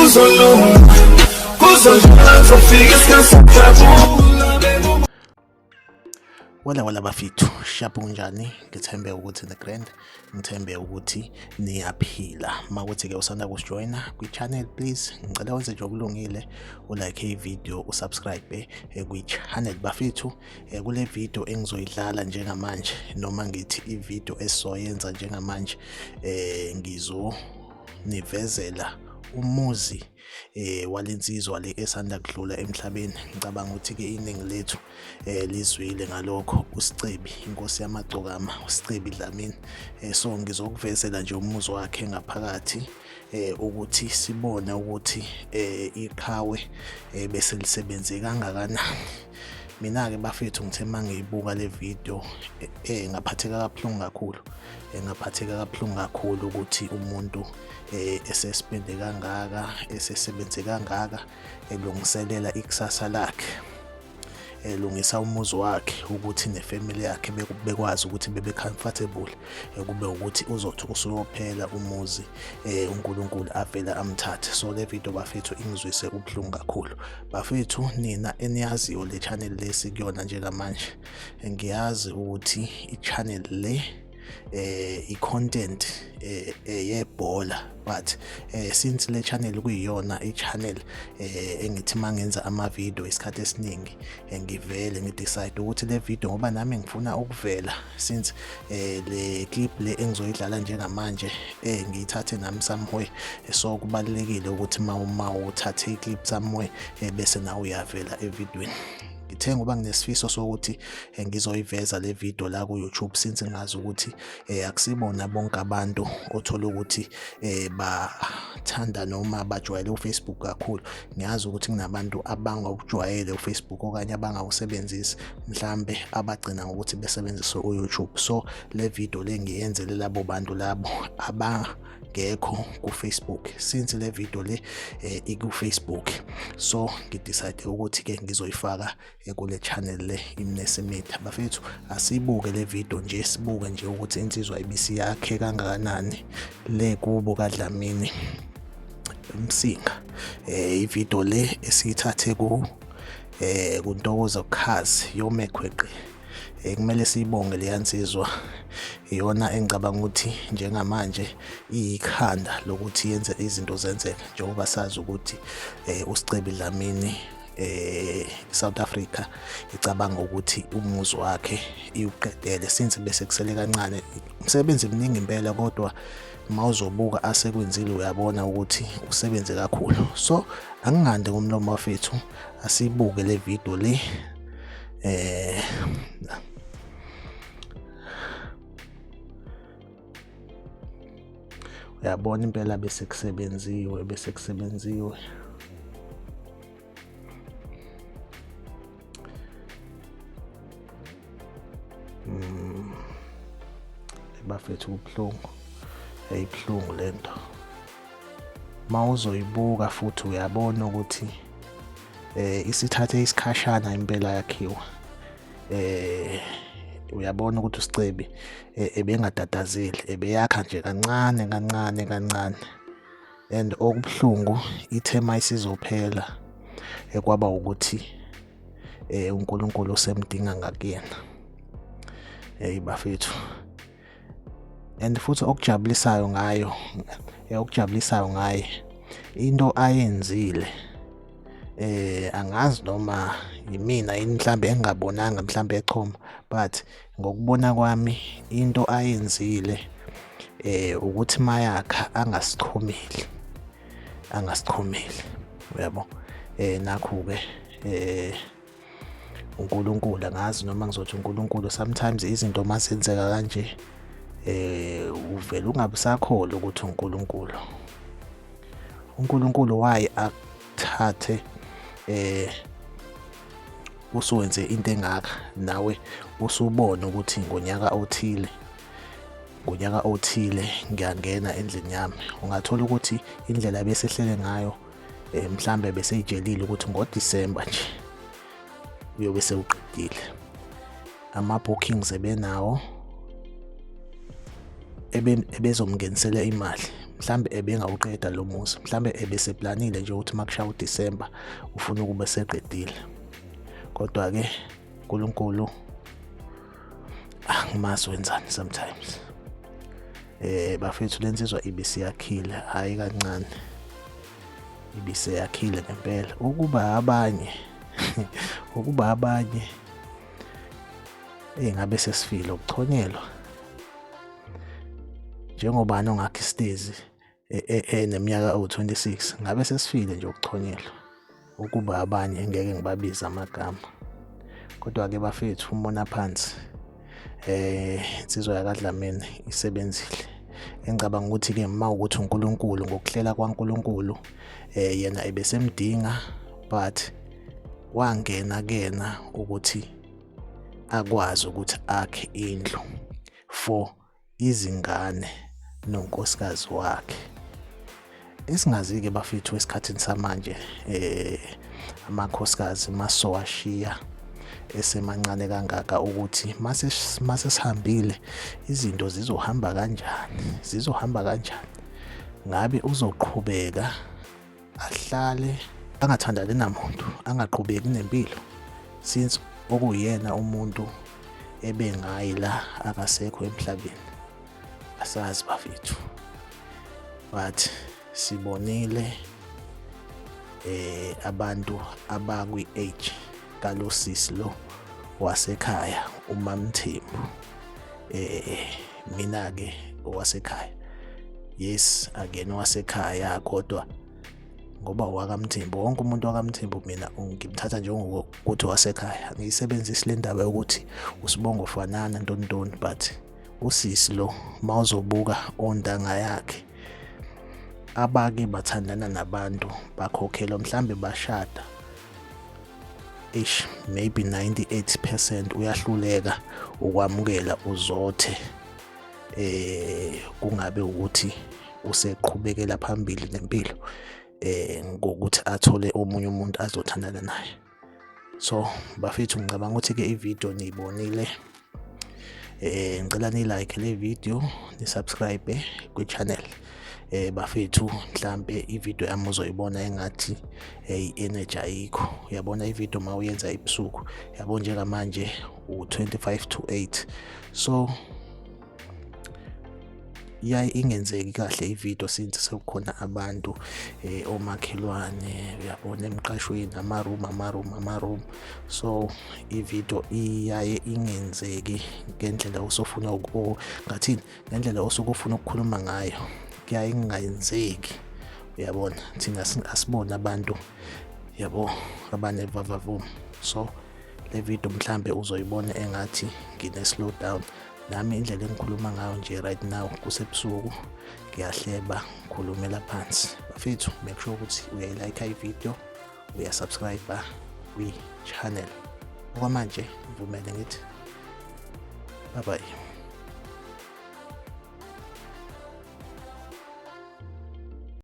kuzolunga, kuzojula uzofika isikhathi sokujabula. Wala bafithu, shapo kunjani? Ngithembe ukuthi the grand, ngithembe ukuthi niyaphila. Makuthi ke usanda kujoina kwi-channel, please ngicela wenze nje okulungile, ulike i-video, usubscribe kwi-channel bafithu. Kule video engizoyidlala njengamanje, noma ngithi i-video esizoyenza njengamanje, ngizonivezela umuzi walensizwa le esanda kudlula emhlabeni. Ngicabanga ukuthi ke iningi lethu lizwile ngalokho. uSicebi, inkosi yamagcokama, uSicebi Dlamini. So ngizokuvezela nje umuzi wakhe ngaphakathi, ukuthi sibone ukuthi iqhawe bese lisebenze kangakanani. Mina ke bafethu ngithe mangiyibuka le video ngaphatheka kabuhlungu kakhulu ukuthi umuntu esespende kangaka, esesebenze kangaka, elungiselela ikusasa lakhe, elungisa umuzi wakhe ukuthi nefamily yakhe bekwazi ukuthi bebe comfortable, kube ukuthi uzothi usuyophela umuzi uNkulunkulu avela amthathe. So le video bafethu ingizwise ubuhlungu kakhulu. Bafethu nina eniyaziyo le channel lesi kuyona njengamanje, ngiyazi ukuthi i-channel le i-content yebhola, but since le channel kuyiyona i-channel engithi mangenza ama-video isikhathi esiningi ngivele ngidecide ukuthi le video, ngoba nami ngifuna ukuvela, since le clip le engizoyidlala njengamanje ngiyithathe nami somewhere. So kubalulekile ukuthi uma uthathe i-clip somewhere bese nawe uyavela evidweni. Ngithe ngoba nginesifiso sokuthi ngizoyiveza le video la ku YouTube, since ngazi ukuthi akusibona bonke abantu othola ukuthi bathanda noma bajwayele uFacebook kakhulu. Ngiyazi ukuthi kunabantu abangawujwayele uFacebook okanye abangawusebenzisi, mhlambe abagcina ngokuthi besebenzise uYouTube. So le video le ngiyenzele labo bantu labo abangekho kuFacebook, since le video le iku-Facebook. So ngidecide ukuthi ke ngizoyifaka kule channel le iMnesi Media. Bafethu asibuke le video nje, sibuke nje ukuthi insizwa ibisi yakhe kangakanani le kubo kaDlamini Msinga. I-video le esiyithathe kuNtokozo Khazi yoMekhweqe. Kumele siyibonge le yansizwa, iyona engicabanga ukuthi njengamanje iyikhanda lokuthi yenze izinto zenzeke, njengoba sazi ukuthi uSicebi Dlamini South Africa icabanga ukuthi umuzi wakhe iuqedele, since bese kusele kancane. Umsebenzi mningi impela, kodwa mawuzobuka asekwenzile uyabona ukuthi usebenze kakhulu. So angingande ngomlomo wafethu, asibuke le video le. Uyabona impela bese kusebenziwe. Bafethu ubuhlungu lento. Mawuzoyibuka futhi uyabona ukuthi isithathe isikhashana impela yakhiwa. Uyabona ukuthi uSicebi ebengatatazeli, ebeyakha nje kancane, and okubuhlungu ithema isizophela kwaba ukuthi uNkulunkulu usemdinga ngakuyena. Bafethu, and futhi okujabulisayo ngaye into ayenzile, angazi noma yimina yini mhlambe engabonanga mhlambe echoma, but ngokubona kwami into ayenzile ukuthi mayakha angasichomeli, uyabo. Nakho ke uNkulunkulu, angazi noma ngizothi uNkulunkulu, sometimes izinto masenzeka kanje uvela ungabisakholwa ukuthi uNkulunkulu waye akuthathe usuwenze into engaka, nawe usubona ukuthi ngonyaka othile ngiyangena endlini yami. Ungathola ukuthi indlela besehlele ngayo mhlambe beseyijelile ukuthi ngoDisemba nje uyobe sewuqedile, ama-bookings ebenawo, ebezomngenisela imali. mhlambe ebengawuqeda lo muzi, mhlambe ebeseplanile nje ukuthi makushaya uDisemba ufuna ukube seqedile. Kodwa-ke uNkulunkulu angimazi wenzani sometimes. Bafethu lensizwa ibisiyakhile, hayi kancane, ibiseyakhile ngempela. Ukuba abanye ngabe sesifile ukuchonyelwa njengoba nongakho isitezi eneminyaka ewu-26 ngabe sesifile nje ukuchonyelwa. Ukuba abanye ngeke ngibabize amagama, kodwa-ke bafethu umona phansi insizwa yakaDlamini isebenzile. Engicabanga ukuthi-ke mawukuthi uNkulunkulu ngokuhlela kwaNkulunkulu yena ebesemdinga but wangena kena ukuthi akwazi ukuthi akhe indlu for izingane nonkosikazi wakhe. Esingazi-ke bafethu esikhathini samanje amakhosikazi masowashiya esemancane kangaka ukuthi mase sihambile izinto zizohamba kanjani. Ngabe uzoqhubeka ahlale angathandani namuntu, angaqhubeki nempilo since okuyena umuntu ebengayi la akasekho emhlabeni? Asazi bafethu, but sibonile abantu abakwi-age kalosisi lo wasekhaya uMaMthembu. Mina-ke owasekhaya, yes again wasekhaya, kodwa ngoba wakaMthembu, wonke umuntu wakaMthembu mina ngimthatha njengokuthi wasekhaya. Ngiyisebenzisa le ndaba yokuthi uSibongo Fanana ntontoni, but usisi lo mawuzobuka ondanga yakhe abake bathandana nabantu bakhokhelwa, mhlambe bashada maybe 98% uyahluleka ukwamukela uzothe kungabe ukuthi useqhubekela phambili nempilo ngokuthi athole omunye umuntu azothandana naye. So bafethu ngicabanga ukuthi-ke ividiyo niyibonile, ngicela ni-like le video, ni-subscribe kwi-channel. Bafethu mhlambe ividiyo yami uzoyibona engathi i-energy ayikho. Uyabona ividiyo mawuyenza ebusuku, yabo njengamanje u-25 to 8, so yayi ingenzeki kahle ividiyo since sekukhona abantu omakhelwane, uyabona, emqashweni, amaroom. So ividiyo iyaye ingenzeki ngendlela osofuna ngathini, ngendlela osuke ufuna ukukhuluma ngayo kuyaye ingayenzeki. Uyabona, thina asibona abantu yabo abanevavavoom. So le video mhlambe uzoyibona engathi ngine-slow down. Nami indlela engikhuluma ngayo nje right now kusebusuku, ngiyahleba, ngikhulumela phansi. Bafethu make sure ukuthi uyayilike ividiyo, uyasubscribe kwi-channel. Okwamanje ngivumele ngithi bye bye.